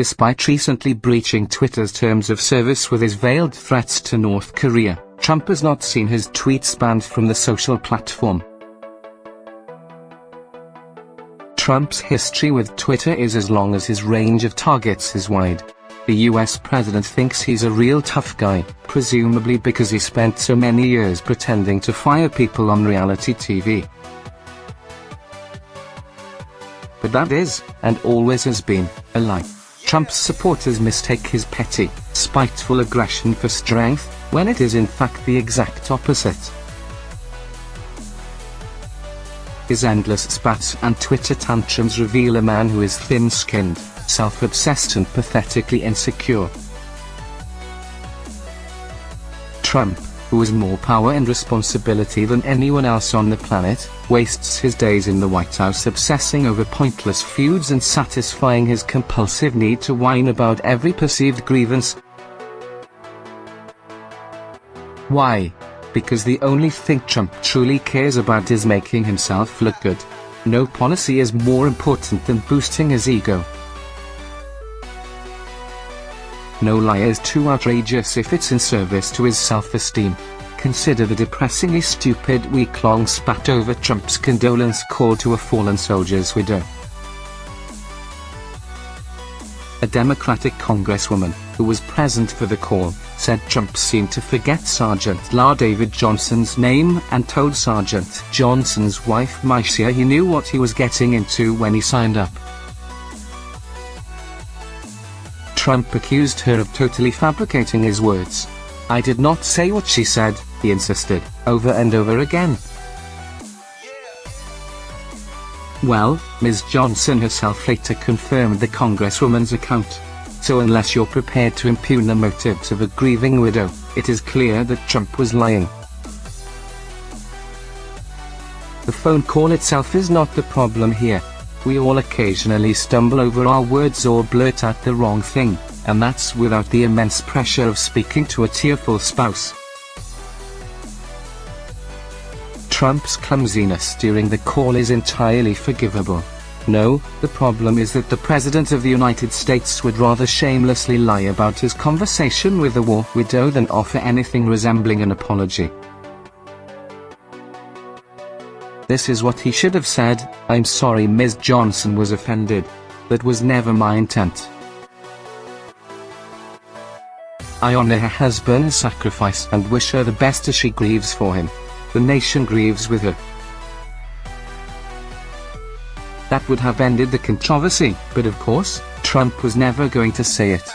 Despite recently breaching Twitter's terms of service with his veiled threats to North Korea, Trump has not seen his tweets banned from the social platform. Trump's history with Twitter is as long as his range of targets is wide. The US president thinks he's a real tough guy, presumably because he spent so many years pretending to fire people on reality TV. But that is, and always has been, a lie. Trump's supporters mistake his petty, spiteful aggression for strength, when it is in fact the exact opposite. His endless spats and Twitter tantrums reveal a man who is thin-skinned, self-obsessed and pathetically insecure. Trump, who has more power and responsibility than anyone else on the planet, wastes his days in the White House obsessing over pointless feuds and satisfying his compulsive need to whine about every perceived grievance. Why? Because the only thing Trump truly cares about is making himself look good. No policy is more important than boosting his ego. No lie is too outrageous if it's in service to his self-esteem. Consider the depressingly stupid week-long spat over Trump's condolence call to a fallen soldier's widow. A Democratic congresswoman, who was present for the call, said Trump seemed to forget Sergeant La David Johnson's name and told Sergeant Johnson's wife Mycia he knew what he was getting into when he signed up. Trump accused her of totally fabricating his words. "I did not say what she said," he insisted, over and over again. Well, Ms. Johnson herself later confirmed the congresswoman's account. So unless you're prepared to impugn the motives of a grieving widow, it is clear that Trump was lying. The phone call itself is not the problem here. We all occasionally stumble over our words or blurt out the wrong thing, and that's without the immense pressure of speaking to a tearful spouse. Trump's clumsiness during the call is entirely forgivable. No, the problem is that the President of the United States would rather shamelessly lie about his conversation with the war widow than offer anything resembling an apology. This is what he should have said: "I'm sorry Ms. Johnson was offended. That was never my intent. I honor her husband's sacrifice and wish her the best as she grieves for him. The nation grieves with her." That would have ended the controversy, but of course, Trump was never going to say it.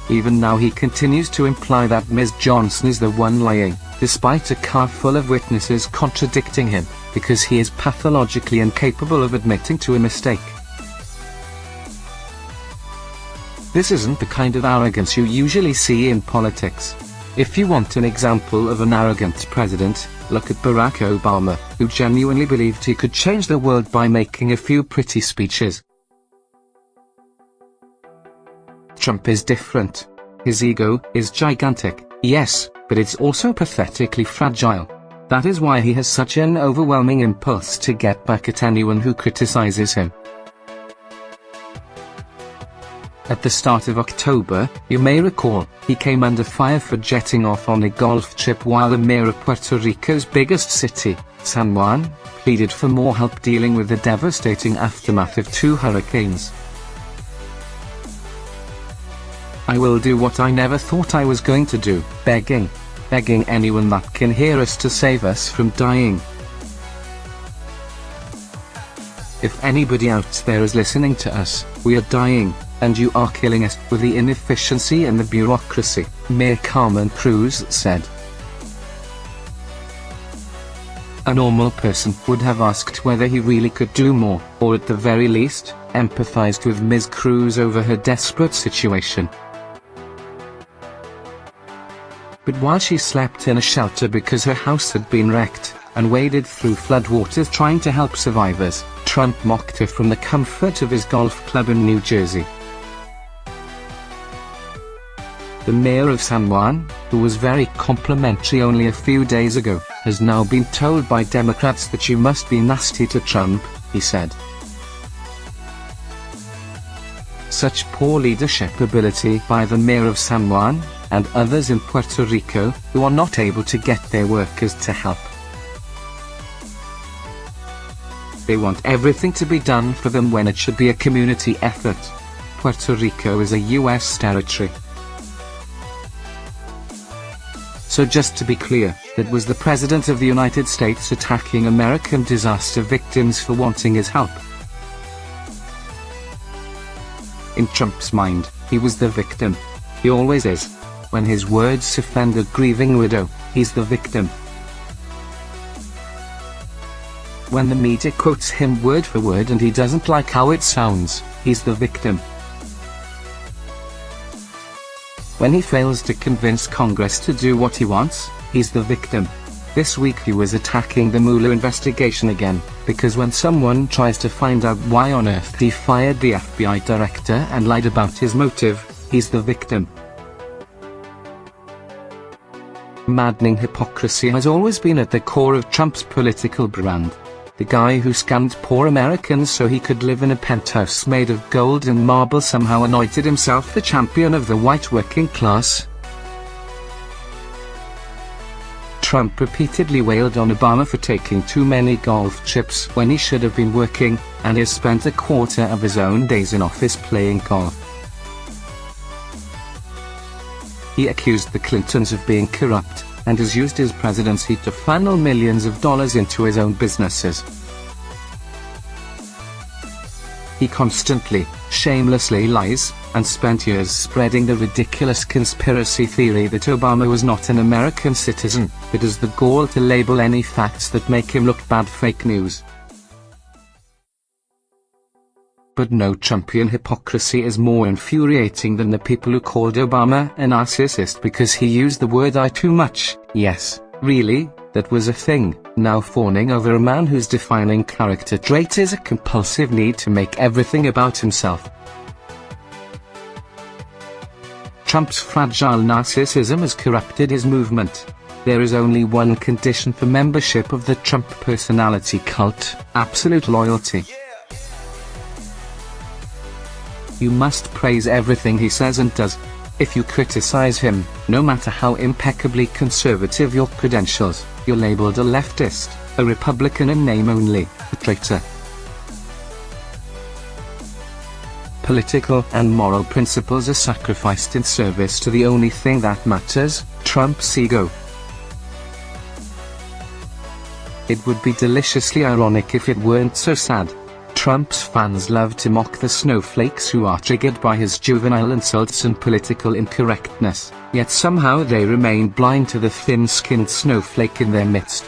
Even now he continues to imply that Ms. Johnson is the one lying, despite a car full of witnesses contradicting him, because he is pathologically incapable of admitting to a mistake. This isn't the kind of arrogance you usually see in politics. If you want an example of an arrogant president, look at Barack Obama, who genuinely believed he could change the world by making a few pretty speeches. Trump is different. His ego is gigantic, yes, but it's also pathetically fragile. That is why he has such an overwhelming impulse to get back at anyone who criticizes him. At the start of October, you may recall, he came under fire for jetting off on a golf trip while the mayor of Puerto Rico's biggest city, San Juan, pleaded for more help dealing with the devastating aftermath of 2 hurricanes. "I will do what I never thought I was going to do, begging anyone that can hear us to save us from dying. If anybody out there is listening to us, we are dying, and you are killing us with the inefficiency and the bureaucracy," Mayor Carmen Cruz said. A normal person would have asked whether he really could do more, or at the very least, empathized with Ms. Cruz over her desperate situation. But while she slept in a shelter because her house had been wrecked, and waded through floodwaters trying to help survivors, Trump mocked her from the comfort of his golf club in New Jersey. The mayor of San Juan, who was very complimentary only a few days ago, has now been told by Democrats that you must be nasty to Trump, he said. Such poor leadership ability by the mayor of San Juan, and others in Puerto Rico, who are not able to get their workers to help. They want everything to be done for them when it should be a community effort. Puerto Rico is a US territory. So just to be clear, that was the President of the United States attacking American disaster victims for wanting his help. In Trump's mind, he was the victim. He always is. When his words offend a grieving widow, he's the victim. When the media quotes him word for word and he doesn't like how it sounds, he's the victim. When he fails to convince Congress to do what he wants, he's the victim. This week he was attacking the Mueller investigation again, because when someone tries to find out why on earth he fired the FBI director and lied about his motive, he's the victim. Maddening hypocrisy has always been at the core of Trump's political brand. The guy who scammed poor Americans so he could live in a penthouse made of gold and marble somehow anointed himself the champion of the white working class. Trump repeatedly wailed on Obama for taking too many golf chips when he should have been working, and has spent a quarter of his own days in office playing golf. He accused the Clintons of being corrupt, and has used his presidency to funnel millions of dollars into his own businesses. He constantly, shamelessly lies, and spent years spreading the ridiculous conspiracy theory that Obama was not an American citizen, but has the gall to label any facts that make him look bad fake news. But no Trumpian hypocrisy is more infuriating than the people who called Obama a narcissist because he used the word "I" too much. Yes, really, that was a thing, now fawning over a man whose defining character trait is a compulsive need to make everything about himself. Trump's fragile narcissism has corrupted his movement. There is only one condition for membership of the Trump personality cult: absolute loyalty. You must praise everything he says and does. If you criticize him, no matter how impeccably conservative your credentials, you're labeled a leftist, a Republican in name only, a traitor. Political and moral principles are sacrificed in service to the only thing that matters: Trump's ego. It would be deliciously ironic if it weren't so sad. Trump's fans love to mock the snowflakes who are triggered by his juvenile insults and political incorrectness, yet somehow they remain blind to the thin-skinned snowflake in their midst.